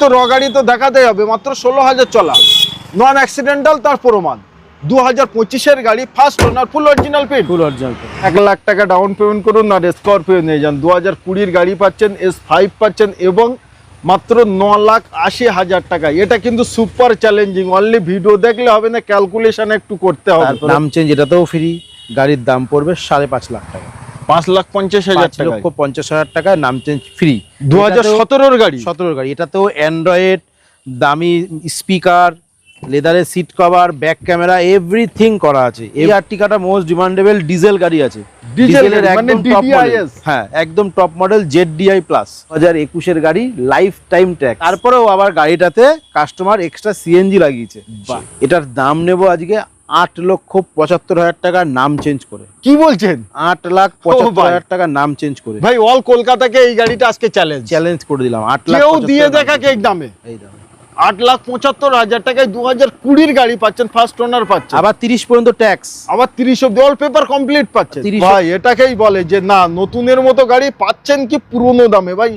তো র গাড়ি তো দেখাতে হবে, মাত্র 16,000 চলা, নন অ্যাক্সিডেন্টাল, তার প্রমাণ 2025-এর গাড়ি, first owner, full original paid, full original. 1 lakh টাকা ডাউন পেমেন্ট করুন আর স্করপিও নিয়ে যান। 2020-এর গাড়ি পাচ্ছেন, S5 পাচ্ছেন এবং মাত্র 9,80,000 টাকা। এটা কিন্তু সুপার চ্যালেঞ্জিং, অনলি ভিডিও দেখলে হবে না, ক্যালকুলেশন একটু করতে হবে। নাম চেঞ্জ এটাতেও ফ্রি, গাড়ির দাম পড়বে 5.5 লাখ টাকা, 5,50,000 টাকা, 5,50,000 টাকা নাম চেঞ্জ ফ্রি। 2017-এর গাড়ি, 17-এর গাড়ি। এটাতেও অ্যান্ড্রয়েড, দামি স্পিকার, লেদারের seat cover, back camera, everything করা আছে। এই আর্টিকাটা মোস্ট ডিমান্ডেবল ডিজেল গাড়ি আছে, ডিজেলের মানে একদম টপ মডেল। হ্যাঁ, একদম টপ মডেল ZDI প্লাস 2021-এর গাড়ি, লাইফ টাইম ট্যাক্স। তারপরেও আবার গাড়িটাতে কাস্টমার এক্সট্রা CNG লাগিয়েছে। এটার দাম নেব আজকে 8,75,000 টাকা নাম চেঞ্জ করে। কি বলছেন? 8,75,000 টাকা নাম চেঞ্জ করে। ভাই অল কলকাতাকে এই গাড়িটা আজকে চ্যালেঞ্জ করে দিলাম। 8 কেউ লাখ দিয়ে দেখাকে এই দামে, এই দামে 8,75,000 টাকায় 2020-এর গাড়ি পাচ্ছেন, ফার্স্ট ওনার পাচ্ছেন, আবার 30 পর্যন্ত ট্যাক্স, আবার 30 অব্দি অল পেপার কমপ্লিট পাচ্ছেন। 30 ভাই এটাকেই বলে যে না, নতুনের মতো গাড়ি পাচ্ছেন কি পুরনো দামে। ভাই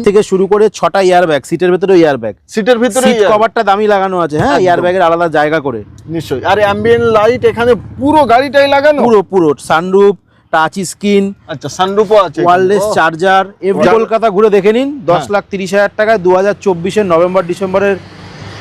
থেকে শুরু করে 6টা এয়ারব্যাগ, সিটের ভিতরে এয়ারব্যাগ, সিটের ভিতরে সিট কভারটা দামি লাগানো আছে। হ্যাঁ, এয়ারব্যাগের আলাদা জায়গা করে নিশ্চয়ই। আর অ্যাম্বিয়েন্ট লাইট এখানে পুরো গাড়িটাই লাগানো, পুরো সানরুফ, টাচ স্ক্রিন, আচ্ছা সানরুফও আছে, ওয়্যারলেস চার্জার। এভরি কলকাতা ঘুরে দেখে নিন। 10,30,000 টাকায় 2024-এর নভেম্বর ডিসেম্বরের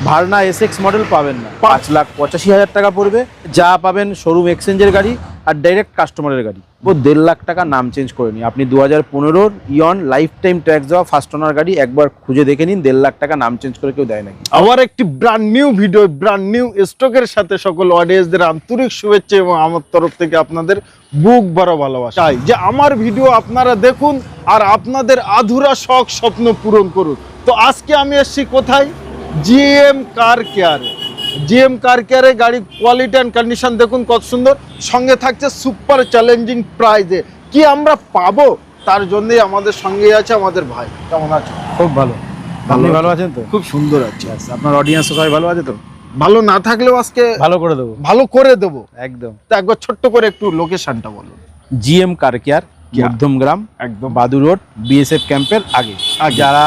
ভার্না SX মডেল পাবেন না, 5,85,000 টাকা পড়বে। যা পাবেন শোরুম এক্সচেঞ্জের গাড়ি আর ডাইরেক্ট কাস্টমারের গাড়ি। 1.5 লাখ টাকা নাম চেঞ্জ করে নিন। আপনি 2015-র ইয়ন লাইফ টাইম ট্যাক্স দেওয়া ফার্স্ট ওনার গাড়ি, একবার খুঁজে দেখে নিন। 1.5 লাখ টাকা নাম চেঞ্জ করে কেউ দেয় নাকি। আবার একটি brand new video, brand new স্টকের সাথে সকল অডিয়েন্সদের আন্তরিক শুভেচ্ছা এবং আমার তরফ থেকে আপনাদের বুক ভরা ভালোবাসা। চাই যে আমার ভিডিও আপনারা দেখুন আর আপনাদের আধুরা শখ স্বপ্ন পূরণ করুন। তো আজকে আমি এসেছি কোথায়? GM কার কেয়ারে। GM কার কেয়ারে গাড়ি কোয়ালিটি অ্যান্ড কন্ডিশন দেখুন কত সুন্দর, সঙ্গে থাকছে সুপার চ্যালেঞ্জিং প্রাইজে। কি আমরা পাবো তার জন্যই আমাদের সঙ্গে আছে আমাদের ভাই। কেমন আছো? খুব ভালো। আপনি ভালো আছেন তো? খুব সুন্দর আছে। আপনার অডিয়েন্স সবাই ভালো আছে তো? ভালো না থাকলেও আজকে ভালো করে দেবো, ভালো করে দেবো একদম। তো একবার ছোট্ট করে একটু লোকেশনটা বলুন। GM কার কেয়ার, মধ্যমগ্রাম, একদম বাদু রোড, BSF ক্যাম্পের আগে। যারা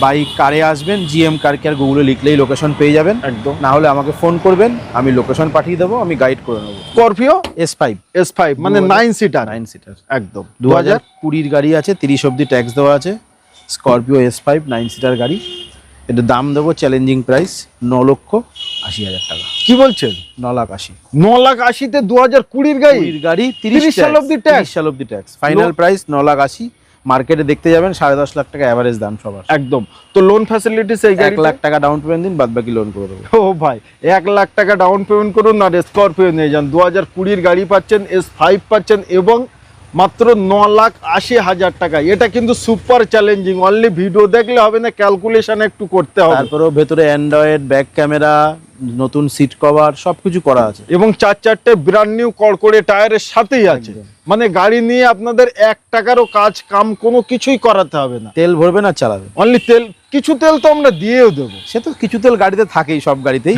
বাইক কারে আসবেন, GM কার কেয়ার গুগলে লিখলেই লোকেশন পেয়ে যাবেন। একদম। না হলে আমাকে ফোন করবেন, আমি লোকেশন পাঠিয়ে দেবো, আমি গাইড করে নেবো। স্করপিও S5 মানে 9 সিটার, একদম 2020-র গাড়ি আছে, 30 অব্দি ট্যাক্স দেওয়া আছে। স্করপিও S5 9 সিটার গাড়ি। এটা দাম দেবো চ্যালেঞ্জিং প্রাইস 9,80,000 টাকা। কি বলছেন? 9,80,000। 9,80,000-তে 2020-র গাড়ি, 30 সাল অব্দি ট্যাক্স। Final price 9,80,000। মার্কেটে দেখতে যাবেন 10.5 লাখ টাকা এভারেজ দাম সবার। একদম। তো লোন ফ্যাসিলিটিস এই 1 লাখ টাকা ডাউন পেমেন্ট দিন, বাদ বাকি লোন করে দেবো। ও ভাই 1 লাখ টাকা ডাউন পেমেন্ট করুন আর স্করপিও নিয়ে যান। 2020-র গাড়ি পাচ্ছেন, S5 পাচ্ছেন এবং মাত্র 9,80,000 টাকা। এটা কিন্তু সুপার চ্যালেঞ্জিং, অনলি ভিডিও দেখলে হবে না, ক্যালকুলেশন একটু করতে হবে। তারপরেও ভেতরে অ্যান্ড্রয়েড, ব্যাক ক্যামেরা, নতুন সিট কভার সবকিছু করা আছে এবং 4-4টে ব্র্যান্ড নিউ কড়কড়ে টায়ারের সাথেই আছে। মানে গাড়ি নিয়ে আপনাদের 1 টাকারও কাজ কাম কোনো কিছুই করাতে হবে না। তেল ভরবে না, চালাবে অনলি তেল, কিছু তেল তো আমরা দিয়েও দেবো। সে তো কিছু তেল গাড়িতে থাকেই, সব গাড়িতেই,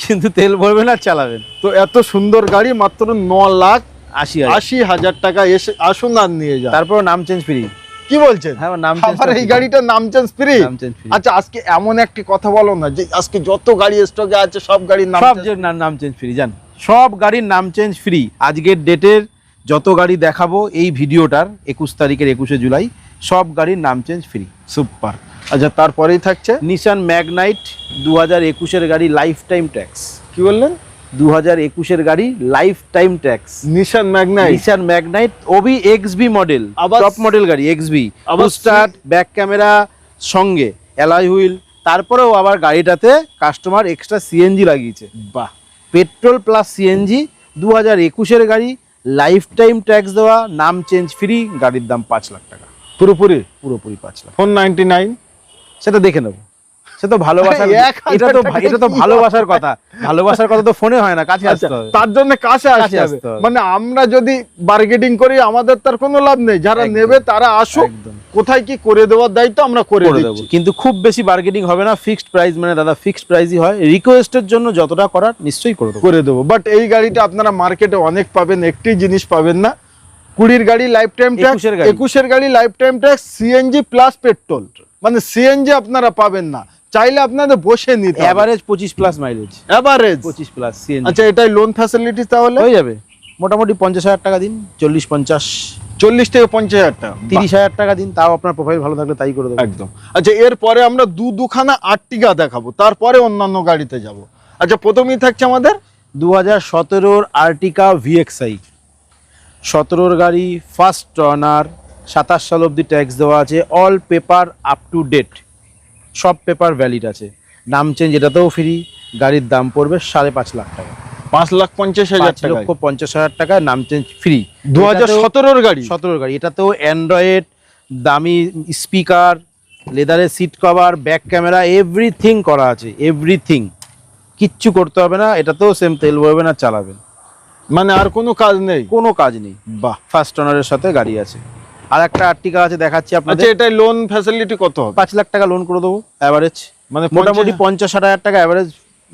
কিন্তু তেল ভরবে না, চালাবেন। তো এত সুন্দর গাড়ি মাত্র 9,80,000 টাকা। এসে আসুন আর নিয়ে যান। তারপর নাম চেঞ্জ ফ্রি। কি বলছেন? হ্যাঁ, নাম আবার এই গাড়িটার নাম চেঞ্জ ফ্রি। আচ্ছা আজকে এমন একটি কথা বলো না যে আজকে যত গাড়ি স্টকে আছে সব গাড়ির নাম, সব যে নাম চেঞ্জ ফ্রি। জান, সব গাড়ির নাম চেঞ্জ ফ্রি। আজকের ডেটের যত গাড়ি দেখাবো এই ভিডিওটার 21 তারিখের 21শে জুলাই, সব গাড়ির নাম চেঞ্জ ফ্রি। সুপার। আচ্ছা তারপরেই থাকছে নিশান ম্যাগনাইট 2021-এর গাড়ি, লাইফ টাইম ট্যাক্স। কি বললেন? 2021-এর গাড়ি, life time tax. Nissan Magnite ওবি XB মডেল, টপ মডেল গাড়ি XB, স্টার্ট, ব্যাক ক্যামেরা সঙ্গে অ্যালয় হুইল। তারপরেও আবার গাড়িটাতে কাস্টমার এক্সট্রা CNG লাগিয়েছে। বাহ, পেট্রোল প্লাস CNG। 2021-এর গাড়ি, লাইফ টাইম ট্যাক্স দেওয়া, নাম চেঞ্জ ফ্রি। গাড়ির দাম 5 লাখ টাকা পুরোপুরি 5 লাখ। 499 সেটা দেখে নেবো, সে তো ভালোবাসার, এটা তো ভালোবাসার কথা। ভালোবাসার কথা তো ফোনে হয় না, কাছে আসতে হবে। তার জন্য কাছে আসতে হবে। মানে আমরা যদি বার্গেটিং করি আমাদের তার কোনো লাভ নেই। যারা নেবে তারা আসুক, কোথায় কি করে দেওয়ার দায়িত্ব আমরা করে দেব। কিন্তু খুব বেশি বার্গেটিং হবে না, ফিক্সড প্রাইস। মানে দাদা ফিক্সড প্রাইসই হয়। রিকোয়েস্টের জন্য যতটা করার নিশ্চয়ই করে দেবো। বাট এই গাড়িটা আপনারা মার্কেটে অনেক পাবেন, একটি জিনিস পাবেন না। 20-র গাড়ি লাইফ টাইম ট্যাক্স, 21-এর গাড়ি life time tax, CNG plus petrol. মানে সিএনজি আপনারা পাবেন না, চাইলে আপনাদের বসে নিতে হবে। Average 25+ mileage, average 25+ CNG. আচ্ছা, এটাই লোন ফ্যাসিলিটি তাহলে হয়ে যাবে মোটামুটি 50,000 টাকা দিন, 40-50, 40 থেকে 50,000 টাকা, 30,000 টাকা দিন, তাও আপনার প্রোফাইল ভালো থাকলে তাই করে দেবো। একদম। আচ্ছা, এরপরে আমরা দুখানা আর্টিগা দেখাবো, তারপরে অন্যান্য গাড়িতে যাব। আচ্ছা, প্রথমেই থাকছে আমাদের 2017 আর্টিকা VXI, 17 গাড়ি, ফার্স্ট অনার, 27 সাল অবধি ট্যাক্স দেওয়া আছে, all paper up to date, সব পেপার ভ্যালিড আছে, নাম চেঞ্জ এটাতেও ফ্রি। গাড়ির দাম পড়বে 5.5 লাখ টাকা, 5,50,000 টাকা, 5,50,000 টাকা, নাম চেঞ্জ ফ্রি। 2017 গাড়ি, 17 গাড়ি, এটাতেও অ্যান্ড্রয়েড, দামি স্পিকার, লেদারের seat cover, back camera, everything করা আছে, এভরিথিং, কিচ্ছু করতে হবে না। এটাতেও সেম তেল ভরবেন আর চালাবেন, মানে আর কোনো কাজ নেই, কোনো কাজ নেই। বাহ। ফার্স্ট অনারের সাথে গাড়ি আছে। আর একটা আর্টিকা আছে, দেখাচ্ছি আচ্ছা, আপনাদের। এটাই লোন ফ্যাসিলিটি কত হবে? 5 লাখ টাকা লোন করে দেবো এভারেজ, মানে মোটামুটি 50-60 টাকা এভারেজ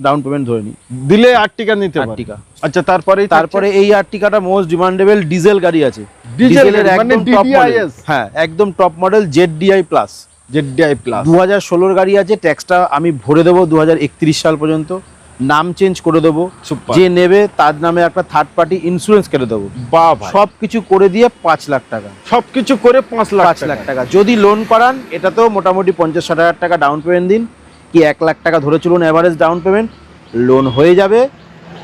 ডাউন পেমেন্ট ধরে নিই, দিলে আর্টিকা নিতে পারে। আর্টিকা। আচ্ছা, তারপরে এই আর্টিকাটা মোস্ট ডিমান্ডেবল ডিজেল গাড়ি আছে, ডিজেল ডিজেলের মানে একদম টপ মডেল, DDIS, হ্যাঁ একদম top model, ZDI plus, ZDI plus, 2016 গাড়ি আছে। ট্যাক্সটা আমি ভরে দেবো 2031 সাল পর্যন্ত, নাম চেঞ্জ করে দেবো, Super। যে নেবে তার নামে একটা থার্ড পার্টি ইন্স্যুরেন্স কেটে দেবো, বাহ ভাই, সবকিছু করে দিয়ে 5 লাখ টাকা, সবকিছু করে 5 লাখ 5 লাখ টাকা। যদি লোন করান এটাতেও মোটামুটি 50-60 হাজার টাকা ডাউন পেমেন্ট দিন, কি 1 লাখ টাকা ধরে চলুন এভারেজ ডাউন পেমেন্ট, লোন হয়ে যাবে।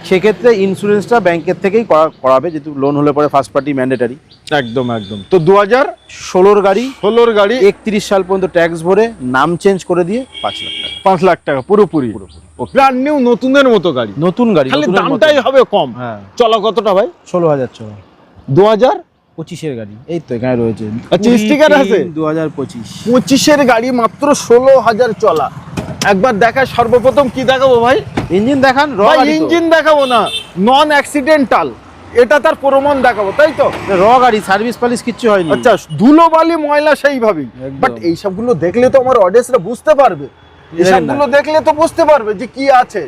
সেক্ষেত্রে ইন্স্যুরেন্সটা ব্যাংকের থেকেই করাবে, যেহেতু লোন হলে পরে ফার্স্ট পার্টি ম্যান্ডেটারি। একদম একদম। তো 2016 গাড়ি, 31 সাল পর্যন্ত ট্যাক্স ভরে নাম চেঞ্জ করে দিয়ে 5 লাখ টাকা, 5 লাখ টাকা পুরোপুরি, ব্র্যান্ড নিউ, নতুনের মতো গাড়ি, নতুন গাড়ি, খালি নতুনের মতো। দামটাই হবে কম। হ্যাঁ, চলা কতটা ভাই? 16,000 চলা, 2025 গাড়ি, এই তো এখানে রয়েছে। আচ্ছা, স্টিকার আছে? 2025 25 গাড়ি, মাত্র 16,000 চলা। একবার দেখায়, সর্বপ্রথম কি দেখাবো ভাই? ইঞ্জিন দেখান, ইঞ্জিন দেখাবো না, নন অ্যাক্সিডেন্টাল, এটা তার প্রমাণ দেখাবো, তাই তো? গাড়ি, সার্ভিস পালিশ কিচ্ছু হয়নি। আচ্ছা, ধুলোবালি ময়লা সেইভাবেই, একদম। বাট এই সবগুলো দেখলে তো আমার অডিয়েন্সরা বুঝতে পারবে, এই সবগুলো দেখলে তো বুঝতে পারবে যে কি আছে।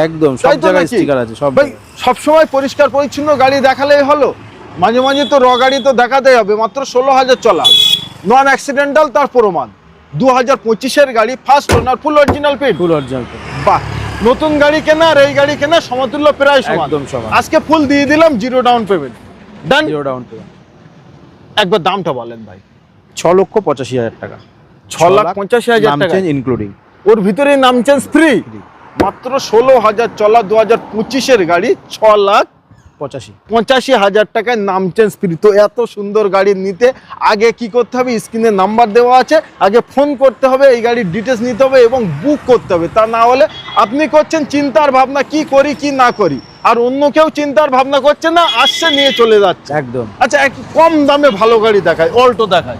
একদম, সব জায়গায় স্টিকার আছে, সব ভাই সব সময় পরিষ্কার পরিচ্ছন্ন গাড়ি দেখালেই হলো, মাঝে মাঝে তো গাড়ি তো দেখাতেই হবে। মাত্র 16,000 চলা, নন অ্যাক্সিডেন্টাল, তার প্রমাণ। 2025 গাড়ি, first owner, full original paid, full original. বাহ, নতুন গাড়ি কেনা আর এই গাড়ি কেনা সমতুল্য, প্রায় সমান, একদম সমান। আজকে ফুল দিয়ে দিলাম, 0 ডাউন পেমেন্ট, ডান। 0 ডাউন পেমেন্ট। একবার দামটা বলেন ভাই। 6,85,000 টাকা, 6,85,000 নাম টাকা চেঞ্জ ইনক্লুডিং, ওর ভিতরে নাম চেঞ্জ ফ্রি। মাত্র 16,000 চলা, 2025 গাড়ি, 6,85,000 টাকায় নাম চেঞ্জ ফ্রি। তো এত সুন্দর গাড়ি নিতে আগে কি করতে হবে? স্ক্রিনে নাম্বার দেওয়া আছে, আগে ফোন করতে হবে, এই গাড়ির ডিটেলস নিতে হবে এবং বুক করতে হবে। তা না হলে আপনি করছেন চিন্তার ভাবনা, কি করি কি না করি, আর অন্য কেউ চিন্তার ভাবনা করছে না, আসছে নিয়ে চলে যাচ্ছে একদম। আচ্ছা, একটু কম দামে ভালো গাড়ি দেখায়, অল্টো দেখায়।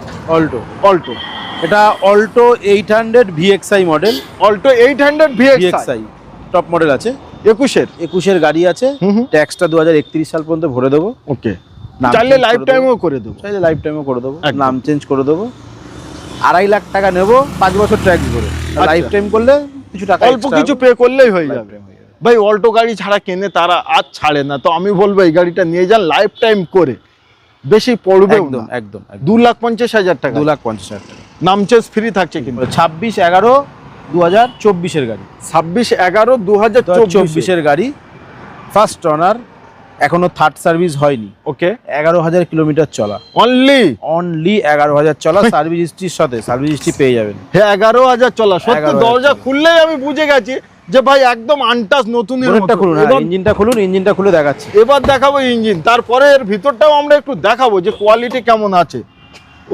অল্টো, এটা Alto 800 VXI model, Alto 800 VXI top model আছে, 21 গাড়ি আছে। ট্যাক্সটা 2031 সাল পর্যন্ত ভরে দেবো। ওকে, চাইলে লাইফ টাইমও করে দেবো, নাম চেঞ্জ করে দেবো। 2.5 লাখ টাকা নেবো, 5 বছর ট্যাক্স ভরে, লাইফ টাইম করলে কিছু টাকা অল্প কিছু পে করলেই হয়ে যাবে। ভাই অল্টো গাড়ি ছাড়া কেনে তারা আজ ছাড়ে না, তো আমি বলবো এই গাড়িটা নিয়ে যান, লাইফ টাইম করে, বেশি পড়বে একদম একদম। 2,50,000 টাকা, 2,50,000 টাকা, নাম চেঞ্জ ফ্রি থাকছে কিন্তু। 26/11/2024 গাড়ি, 26/11/2024 গাড়ি, ফার্স্ট অনার, এখনো থার্ড সার্ভিস হয়নি। ওকে, 11,000 কিলোমিটার চলা, অনলি 11,000 চলা, সার্ভিস হিস্ট্রির সাথে সার্ভিস হিস্ট্রি পেয়ে যাবেন। হ্যাঁ, 11,000 চলা, সত্যি 11,000 দরজা খুললেই আমি বুঝে গেছি যে ভাই একদম আনটাচ নতুনের মতো। খুলুন, ইঞ্জিনটা খুলে দেখাচ্ছি। এবার দেখাবো ইঞ্জিন, তারপরে এর ভিতরটাও আমরা একটু দেখাবো যে কোয়ালিটি কেমন আছে।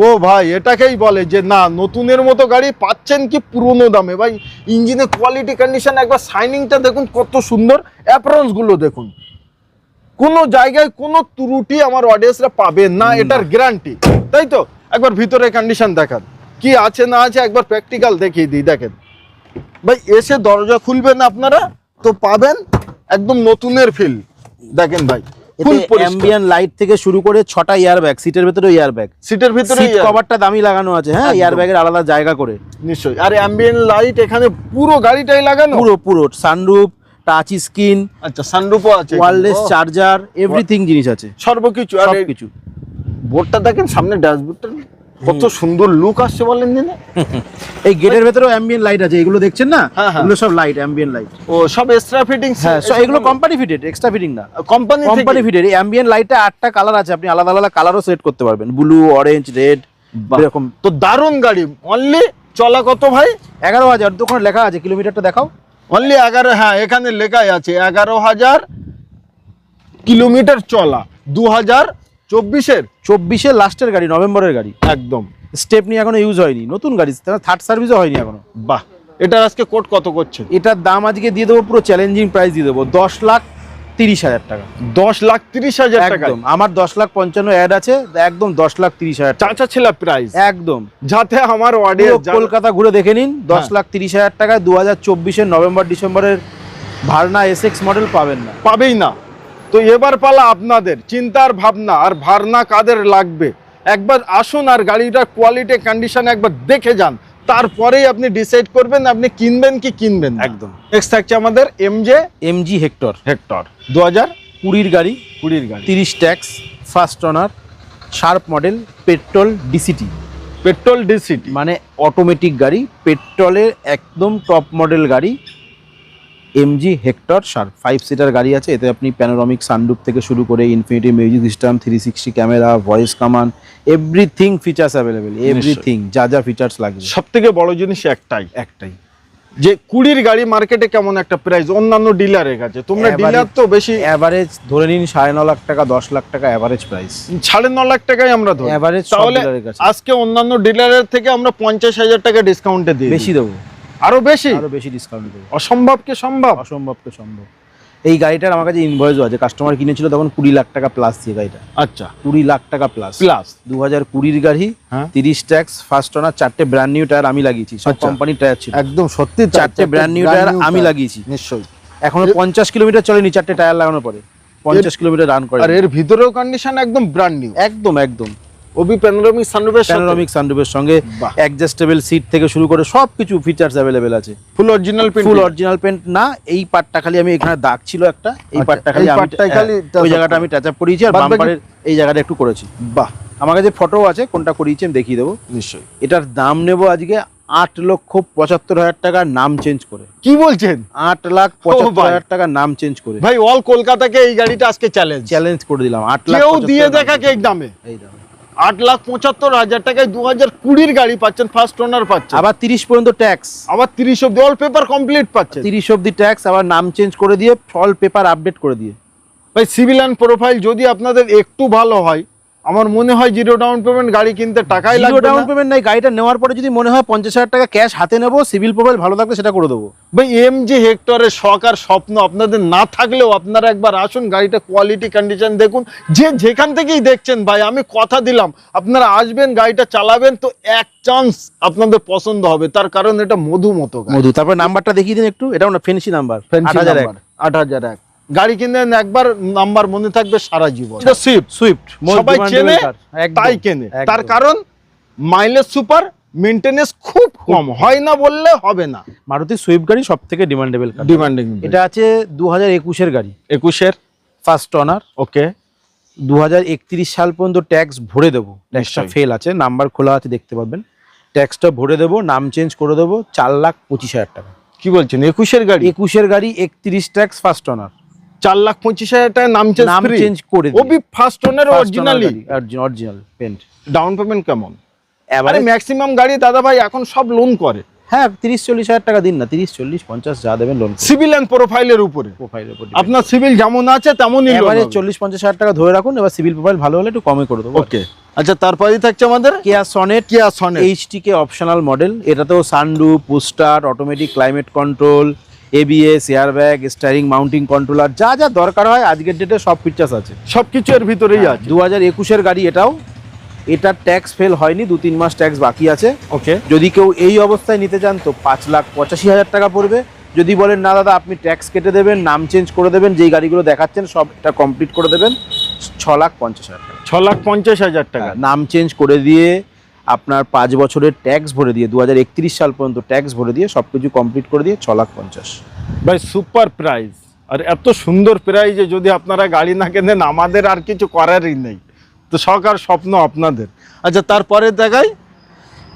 ও ভাই, এটাকেই বলে যে না, নতুনের মতো গাড়ি পাচ্ছেন কি পুরনো দামে। ভাই ইঞ্জিনের কোয়ালিটি কন্ডিশন, একবার শাইনিংটা দেখুন কত সুন্দর, অ্যাপারেন্স গুলো দেখুন, কোনো জায়গায় কোনো ত্রুটি আমার অডিয়েন্সরা পাবে না, এটার গ্যারান্টি, তাই তো? একবার ভিতরে কন্ডিশন দেখান কি আছে না আছে, একবার প্র্যাকটিক্যাল দেখিয়ে দিই। দেখেন ভাই, এসে দরজা খুলবেন আপনারা তো পাবেন একদম নতুনের ফিল। দেখেন ভাই, ফুল অ্যাম্বিয়েন্ট লাইট থেকে শুরু করে 6টা এয়ারব্যাগ, সিটের ভিতরে এয়ারব্যাগ, সিটের ভিতরে সিট কভারটা দামি লাগানো আছে, হ্যাঁ, এয়ারব্যাগের আলাদা জায়গা করে, নিশ্চয়ই। আর অ্যাম্বিয়েন্ট লাইট এখানে পুরো গাড়িটাই লাগানো, পুরো সানরুফ, টাচ স্ক্রিন, আচ্ছা সানরুফও আছে, ওয়্যারলেস চার্জার, এভরিথিং জিনিস আছে, সর্বকিছু। আর সবকিছু। বোর্ডটা দেখেন, সামনে ড্যাশবোর্ডটা কত সুন্দর লুক আসছে বলেন দিনে। এই গেটের ভেতরেও অ্যাম্বিয়েন্ট লাইট আছে, এগুলো দেখছেন না, হ্যাঁ, হ্যাঁ। এগুলো সব লাইট, অ্যাম্বিয়েন্ট লাইট। ও সব এক্সট্রা ফিটিংস? হ্যাঁ, এগুলো কোম্পানি ফিটেড, এক্সট্রা ফিটিং না, কোম্পানি ফিটেড। এই অ্যাম্বিয়েন্ট লাইটটা 8টা কালার আছে, আপনি আলাদা আলাদা কালারও সেট করতে পারবেন, ব্লু, অরেঞ্জ, রেড, এরকম। তো দারুণ গাড়ি। অনলি চলা কত ভাই? 11,000। দোকানে লেখা আছে, কিলোমিটারটা দেখাও। অনলি 11, হ্যাঁ এখানে লেখাই আছে 11,000 কিলোমিটার চলা। 2024-এর লাস্টের গাড়ি, নভেম্বরের গাড়ি একদম। স্টেপনি এখনো ইউজ হয়নি, নতুন গাড়ি, থার্ড সার্ভিসও হয়নি এখনো। বাহ, এটার আজকে কোট কত করছে? এটার দাম আজকে দিয়ে দেবো, পুরো চ্যালেঞ্জিং প্রাইস দিয়ে দেবো, 10,30,000 টাকা। 10,30,000 টাকা। একদম, আমার 10,55,000 অ্যাড আছে, একদম 10,30,000 টাকা চাচা ছেলা প্রাইস একদম। যাতে আমার অডিয়েন্স কলকাতা ঘুরে দেখে নিন, 10,30,000 টাকায় 2024-এর নভেম্বর ডিসেম্বরের ভার্না এসএক্স মডেল পাবেন না, পাবেই না। তো এবার পালা আপনাদের চিন্তার ভাবনা, আর ভার্না কাদের লাগবে একবার আসুন আর গাড়িটার কোয়ালিটি কন্ডিশন একবার দেখে যান, তারপরেই আপনি ডিসাইড করবেন আপনি কিনবেন কি কিনবেন না। একদম। নেক্সট থাকছে আমাদের এমজি হেক্টর 2020 গাড়ি, 20 গাড়ি, 30 ট্যাক্স, first owner, sharp model, petrol DCT, petrol DCT মানে অটোমেটিক গাড়ি, পেট্রোলের একদম টপ মডেল গাড়ি। এমজি হেক্টর শার্প 5 সিটার গাড়ি আছে, এতে আপনি প্যানোরামিক সানরুফ থেকে শুরু করে infinity music system, 360 camera, voice command, everything features available, everything যা ফিচার্স লাগবে। সব থেকে বড় জিনিস একটাই যে 20 গাড়ি মার্কেটে কেমন একটা প্রাইস অন্যান্য ডিলারের কাছে, তোমরা ডিলার তো বেশি এভারেজ ধরে নিন 9.5 লাখ টাকা, 10 লাখ টাকা এভারেজ প্রাইস, 9.5 লাখ টাকাই আমরা ধরি এভারেজ। তাহলে আজকে অন্যান্য ডিলারের থেকে আমরা 50,000 টাকা ডিসকাউন্টে দিই, বেশি দেবো, আরো বেশি ডিসকাউন্ট দেবো। অসম্ভবকে সম্ভব। এই গাড়িটার আমার কাছে ইনভয়েসও আছে, কাস্টমার কিনেছিল তখন 20 লাখ টাকা প্লাস দিয়ে গাড়িটা। আচ্ছা, 20 লাখ টাকা প্লাস 2020 গাড়ি, হ্যাঁ। 30 ট্যাক্স, ফার্স্ট ওনার, 4টে ব্র্যান্ড নিউ টায়ার আমি লাগিয়েছি, সব আচ্ছা। কোম্পানির টায়ার ছিল, একদম সত্যি 4টে ব্র্যান্ড নিউ টায়ার আমি লাগিয়েছি। নিশ্চয়ই। এখনো 50 কিলোমিটার চলেনি 4টে টায়ার লাগানোর পরে, 50 কিলোমিটার রান করে। আর এর ভিতরেও কন্ডিশন একদম ব্র্যান্ড নিউ, একদম ওবি প্যানোরামিক সানরুফের সঙ্গে অ্যাডজাস্টেবল সিট থেকে শুরু করে সবকিছু ফিচার্স অ্যাভেলেবেল আছে। ফুল অরিজিনাল পেন্ট না, এই পার্টটা খালি আমি এখানে দাগ ছিল একটা, এই পার্টটা খালি আমি ওই জায়গাটা আমি টাচ আপ করিয়েছি, আর বাম্পারের এই জায়গাটা একটু করেছি। বাহ, আমার কাছে ফটো আছে, কোনটা করিয়েছি আমি দেখিয়ে দেবো নিশ্চয়ই। এটার দাম নেব আজকে 8,75,000 টাকা, নাম চেঞ্জ করে। কি বলছেন? 8,75,000 টাকা নাম চেঞ্জ করে ভাই অল কলকাতাকে এই গাড়িটা আজকে চ্যালেঞ্জ করে দিলাম। 8 কেউ দিয়ে দেখা কে দামে, এই দামে 8,75,000 টাকায় 2020 গাড়ি পাচ্ছেন, ফার্স্ট ওনার পাচ্ছেন, আবার 30 পর্যন্ত ট্যাক্স, আবার 30 অব্দি অল পেপার কমপ্লিট পাচ্ছেন, 30 অব্দি ট্যাক্স, আবার নাম চেঞ্জ করে দিয়ে অল পেপার আপডেট করে দিয়ে। ভাই সিভিল অ্যান্ড প্রোফাইল যদি আপনাদের একটু ভালো হয়, আমার মনে হয় 0 ডাউন পেমেন্ট গাড়ি কিনতে টাকাই লাগবে না। ডাউন পেমেন্ট নাই, গাড়িটা নেওয়ার পরে যদি মনে হয় 50,000 টাকা ক্যাশ হাতে নেবো, সিভিল প্রোফাইল ভালো থাকলে সেটা করে দেবো। ভাই এমজি হেক্টরের শখ আর স্বপ্ন আপনাদের না থাকলেও আপনারা একবার আসুন, গাড়িটা কোয়ালিটি কন্ডিশন দেখুন, যে যেখান থেকেই দেখছেন। ভাই আমি কথা দিলাম আপনারা আসবেন, গাড়িটা চালাবেন, তো এক চান্স আপনাদের পছন্দ হবে, তার কারণ এটা মধু মতো মধু। তারপর নাম্বারটা দেখিয়ে দিন একটু, এটাও না ফেন্সি নাম্বার, 8,001 গাড়ি কিনেন একবার, নাম্বার মনে থাকবে সারা জীবন। এটা সুইফট সবাই চেনে তাই কেনে, তার কারণ মাইলেজ সুপার, মেইনটেনেন্স খুব কম, হয় না বললে হবে না। মারুতি সুইফট গাড়ি সব থেকে ডিমান্ডেবল, এটা আছে 2021-এর গাড়ি, 21-এর ফার্স্ট ওনার। ওকে, 2031 সাল পর্যন্ত ট্যাক্স ভরে দেবো, ট্যাক্সটা ফেল আছে, নাম্বার খোলা আছে দেখতে পাবেন, ট্যাক্সটা ভরে দেবো, নাম চেঞ্জ করে দেবো, 4,25,000 টাকা। কি বলছেন? 21-এর গাড়ি, 31 ট্যাক্স, ফার্স্ট ওনার, 4,25,000 টাকা নাম চেঞ্জ করে ওবি first owner original paint. Down payment কেমন? এবারে ম্যাক্সিমাম গাড়ি দাদা ভাই এখন সব লোন করে, হ্যাঁ 30-40,000 টাকা দিন না, 30-40-50 যা দেবেন লোন, সিভিল এন্ড প্রোফাইলের উপরে, আপনার সিভিল যেমন আছে তেমনই লোন। এবারে 40-50,000 টাকা ধরে রাখুন, এবার সিভিল প্রোফাইল ভালো হলে একটু কমে করে দেবো। ওকে, আচ্ছা তারপরেই থাকছে আমাদের কিয়া সনেট এইচটিকে অপশনাল মডেল, এটাতেও sunroof, booster, automatic climate control, ABS, airbag, steering mounting controller, যা দরকার হয় আজকের ডেটে সব ফিচার্স আছে, সবকিছু এর ভিতরেই আছে। 2021-এর গাড়ি এটাও, এটার ট্যাক্স ফেল হয়নি, 2-3 মাস ট্যাক্স বাকি আছে। ওকে, যদি কেউ এই অবস্থায় নিতে চান তো 5,85,000 টাকা পড়বে। যদি বলেন না দাদা আপনি ট্যাক্স কেটে দেবেন, নাম চেঞ্জ করে দেবেন, যেই গাড়িগুলো দেখাচ্ছেন সব এটা কমপ্লিট করে দেবেন, 6,50,000 টাকা। 6,50,000 টাকা নাম চেঞ্জ করে দিয়ে আপনার 5 বছরের ট্যাক্স ভরে দিয়ে 2031 সাল পর্যন্ত ট্যাক্স ভরে দিয়ে সবকিছু কমপ্লিট করে দিয়ে 6,50,000। ভাই সুপার প্রাইস, আর এত সুন্দর প্রাইজে যদি আপনারা গাড়ি না কেনেন আমাদের আর কিছু করারই নেই। তো তো শখ আর স্বপ্ন আপনাদের। আচ্ছা, তারপরে দেখাই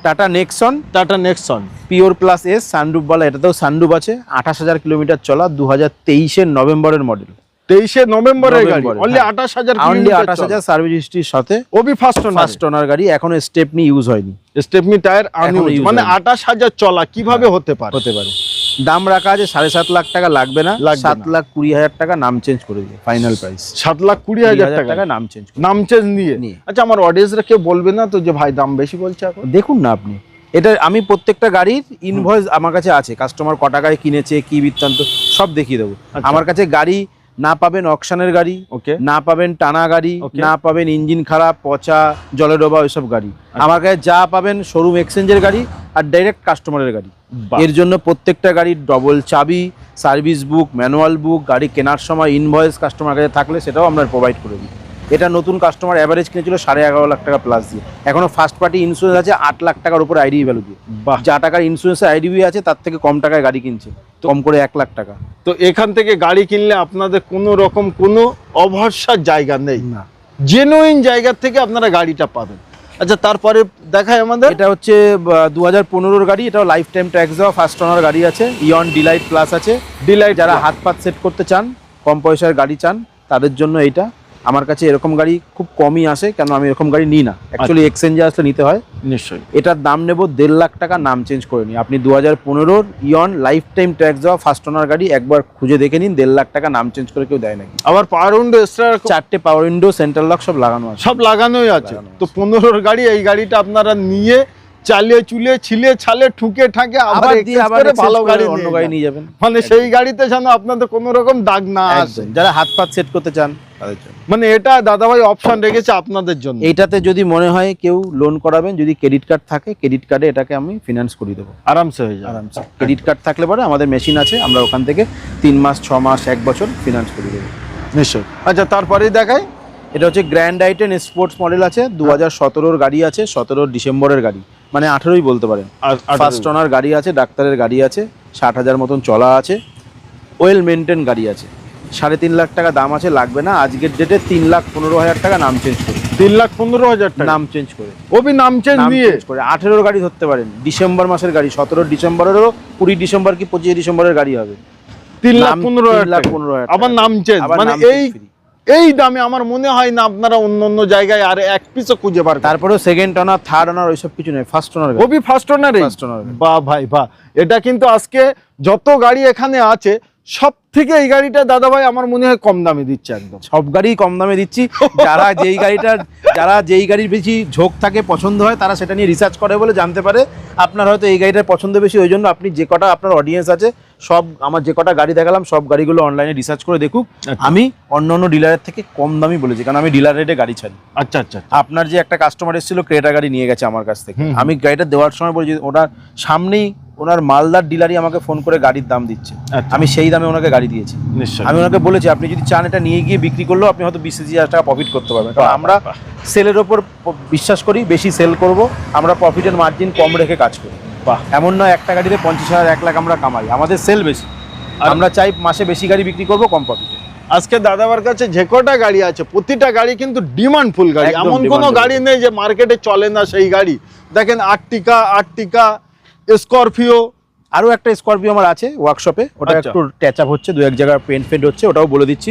tata Nexon tata Nexon. Pure plus S sunroof বলা, এটাতেও সানরুফ আছে। 28,000 কিলোমিটার চলা, 2023-এর নভেম্বরের মডেল। 23শে নভেম্বরের গাড়ি, নভেম্বরে, অনলি হ্যাঁ। 28,000 অনলি কিলোমিটার 28,000 সার্ভিস হিস্ট্রির সাথে। ওবি ফার্স্ট ওনার গাড়ি, এখনো স্টেপনি ইউজ হয়নি, স্টেপনি টায়ার এখনো use মানে হয়নি। 28,000 চলা, কিভাবে হতে পারে? হতে পারে। দাম রাখা আছে 7.5 লাখ টাকা, লাগবে না, লাগবে না। 7,20,000 টাকা, নাম চেঞ্জ করে দিয়ে ফাইনাল প্রাইস 7,20,000 টাকা টাকা নাম চেঞ্জ। নাম চেঞ্জ নিয়ে। আচ্ছা, আমার অডিয়েন্সরা কেউ বলবে না তো যে ভাই দাম বেশি বলছে এখন? দেখুন না আপনি, এটা আমি প্রত্যেকটা গাড়ির ইনভয়েস আমার কাছে আছে, কাস্টমার ক টাকায় কিনেছে, কি বৃত্তান্ত সব দেখিয়ে দেবো। আচ্ছা। আমার কাছে গাড়ি না পাবেন অকশনের গাড়ি, ওকে, না পাবেন টানা গাড়ি, Okay. না পাবেন ইঞ্জিন খারাপ, পচা, জলে ডোবা ওইসব গাড়ি। আমার কাছে যা পাবেন শোরুম এক্সচেঞ্জের গাড়ি আর ডাইরেক্ট কাস্টমারের গাড়ি। বাহ। এর জন্য প্রত্যেকটা গাড়ির ডবল চাবি, সার্ভিস বুক, ম্যানুয়াল বুক, গাড়ি কেনার সময় ইনভয়েস কাস্টমার কাছে থাকলে সেটাও আমরা প্রোভাইড করে দিই। এটা নতুন কাস্টমার অ্যাভারেজ কিনেছিল 11.5 লাখ টাকা প্লাস দিয়ে, এখনো ফার্স্ট পার্টি ইন্স্যুরেন্স আছে 8 লাখ টাকার উপর আইডি ভ্যালু দিয়ে। বাহ। যা টাকার ইন্স্যুরেন্সে আইডিবি আছে তার থেকে কম টাকায় গাড়ি কিনছে, কম করে 1 লাখ টাকা। তো এখান থেকে গাড়ি কিনলে আপনাদের কোনো রকম কোনো অভরসার জায়গা নেই, না, জেনুইন জায়গা থেকে আপনারা গাড়িটা পাবেন। আচ্ছা, তারপরে দেখায় আমাদের এটা হচ্ছে 2015-এর গাড়ি, এটাও লাইফ টাইম ট্যাক্স দেওয়া ফার্স্ট ওনার গাড়ি আছে। ইয়ন ডিলাইট প্লাস আছে। ডিলাইট যারা হাত পাত সেট করতে চান, কম পয়সার গাড়ি চান, তাদের জন্য এইটা। আমার কাছে এরকম গাড়ি খুব কমই আসে, কেন আমি এরকম গাড়ি নিই না, অ্যাকচুয়ালি এক্সচেঞ্জে আসলে নিতে হয়। নিশ্চয়ই। এটার দাম নেব 1.5 লাখ টাকা, নাম চেঞ্জ করে নিই। আপনি 2015-র ইয়ন লাইফ টাইম ট্যাক্স দেওয়া ফার্স্ট ওনার গাড়ি একবার খুঁজে দেখে নিন, 1.5 লাখ টাকা, নাম চেঞ্জ করে কেউ দেয় নাকি। আবার পাওয়ার উইন্ডো এক্সট্রা 4টে পাওয়ার উইন্ডো, সেন্ট্রাল লক সব লাগানো আছে। সব লাগানোই আছে। লাগানো তো 15 গাড়ি, এই গাড়িটা আপনারা নিয়ে চালিয়ে চুলিয়ে ছিলে ছালে ঠুকে ঠাকে আবার দিয়ে আবার exchange করে ভালো গাড়ি অন্য নিয়ে গাড়ি যান। নিয়ে যাবেন। মানে সেই গাড়িতে যেন আপনাদের কোনো রকম দাগ না আসে। একদম। যারা হাত পাত সেট করতে চান তাদের জন্য মানে এটা দাদাভাই অপশন রেখেছে আপনাদের জন্য। এইটাতে যদি মনে হয় কেউ লোন করাবেন, যদি ক্রেডিট কার্ড থাকে, ক্রেডিট কার্ডে এটাকে আমি ফিনান্স করে দেবো আরামসে হয়ে যাবে। আরামসে। ক্রেডিট কার্ড থাকলে পরে আমাদের মেশিন আছে, আমরা ওখান থেকে 3 মাস, 6 মাস, 1 বছর ফিনান্স করে দেবো। নিশ্চয়ই। আচ্ছা, তারপরেই দেখাই এটা হচ্ছে গ্র্যান্ড আইটেন স্পোর্টস মডেল আছে, 2017-র গাড়ি আছে, 17 ডিসেম্বরের গাড়ি, মানে 18ই বলতে পারেন। ফার্স্ট ওনার গাড়ি আছে, ডাক্তারের গাড়ি আছে, 60,000 মতন চলা আছে, ওয়েল মেনটেন গাড়ি আছে। 3.5 লাখ টাকা দাম আছে, লাগবে না। আজকের ডেটে 3,15,000 টাকা, নাম চেঞ্জ করে। 3,15,000 টাকা নাম চেঞ্জ করে, ওবি নাম চেঞ্জ নাম নিয়ে চেঞ্জ করে 18-র গাড়ি ধরতে পারেন। ডিসেম্বর মাসের গাড়ি, 17 ডিসেম্বরেরও, 20 ডিসেম্বর কি 25 ডিসেম্বরের গাড়ি হবে। 3,15,000 টাকা 3,15,000 আবার নাম চেঞ্জ। আবার মানে নাম change এই free। এই দামে আমার মনে হয় না আপনারা অন্য অন্য জায়গায় আর এক পিসও খুঁজে পারবেন। তারপরেও সেকেন্ড ওনার, থার্ড ওনার ওইসব কিছু নেই, ফার্স্ট ওনার গাড়ি। ওবি ফার্স্ট ওনারে। First owner। বাহ ভাই বাহ, এটা কিন্তু আজকে যত গাড়ি এখানে আছে সব থেকে এই গাড়িটা দাদাভাই আমার মনে হয় কম দামে দিচ্ছে একদম। সব গাড়ি কম দামে দিচ্ছি। যারা যেই গাড়ির বেশি ঝোঁক থাকে, পছন্দ হয়, তারা সেটা নিয়ে রিসার্চ করে বলে জানতে পারে। আপনার হয়তো এই গাড়িটার পছন্দ বেশি, ওই জন্য আপনি যে কটা আপনার অডিয়েন্স আছে, সব আমার যে কটা গাড়ি দেখালাম সব গাড়িগুলো অনলাইনে রিসার্চ করে দেখুক। আমি অন্য অন্য ডিলারের থেকে কম দামই বলেছি, কারণ আমি ডিলার রেটে গাড়ি ছাড়ি। আচ্ছা আচ্ছা। আপনার যে একটা কাস্টমার এসেছিল ক্রেটা গাড়ি নিয়ে গেছে আমার কাছ থেকে, হুম। আমি গাড়িটা দেওয়ার সময় বলছি, ওনার সামনেই ওনার মালদার ডিলারই আমাকে ফোন করে গাড়ির দাম দিচ্ছে, আচ্ছা। আমি সেই দামে ওনাকে গাড়ি দিয়েছি। নিশ্চয়ই। আমি ওনাকে বলেছি আপনি যদি চান এটা নিয়ে গিয়ে বিক্রি করলেও আপনি হয়তো 20,000 টাকা প্রফিট করতে পারবেন, কারণ আমরা সেলের ওপর বিশ্বাস করি, বেশি সেল করব, আমরা প্রফিটের মার্জিন কম রেখে কাজ করি। বাহ। এমন নয় একটা গাড়িতে 50,000, 1 লাখ আমরা কামাই, আমাদের সেল বেশি। আমরা চাই মাসে বেশি গাড়ি বিক্রি করব, কম প্রফিটে। আজকে দাদাবার কাছে যে কটা গাড়ি আছে প্রতিটা গাড়ি কিন্তু ডিমান্ড ফুল গাড়ি, একদম এমন কোনো demandable। গাড়ি নেই যে মার্কেটে চলে না সেই গাড়ি। দেখেন আর্টিকা, স্করপিও। আরও একটা স্করপিও আমার আছে ওয়ার্কশপে, ওটা আচ্ছা। একটু ট্যাচ আপ হচ্ছে, 2-1 জায়গায় পেন্ট হচ্ছে, ওটাও বলে দিচ্ছি।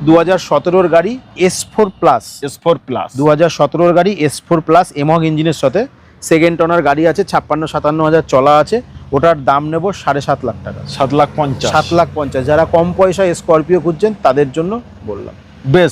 2017-র গাড়ি S4 প্লাস, S4 প্লাস 2017-র গাড়ি S4 প্লাস এমহগ ইঞ্জিনের সাথে, সেকেন্ড ওনার গাড়ি আছে, 56-57 হাজার চলা আছে। ওটার দাম নেব 7.5 লাখ টাকা, 7,50,000। 7,50,000। যারা কম পয়সায় স্করপিও খুঁজছেন তাদের জন্য বললাম। বেশ।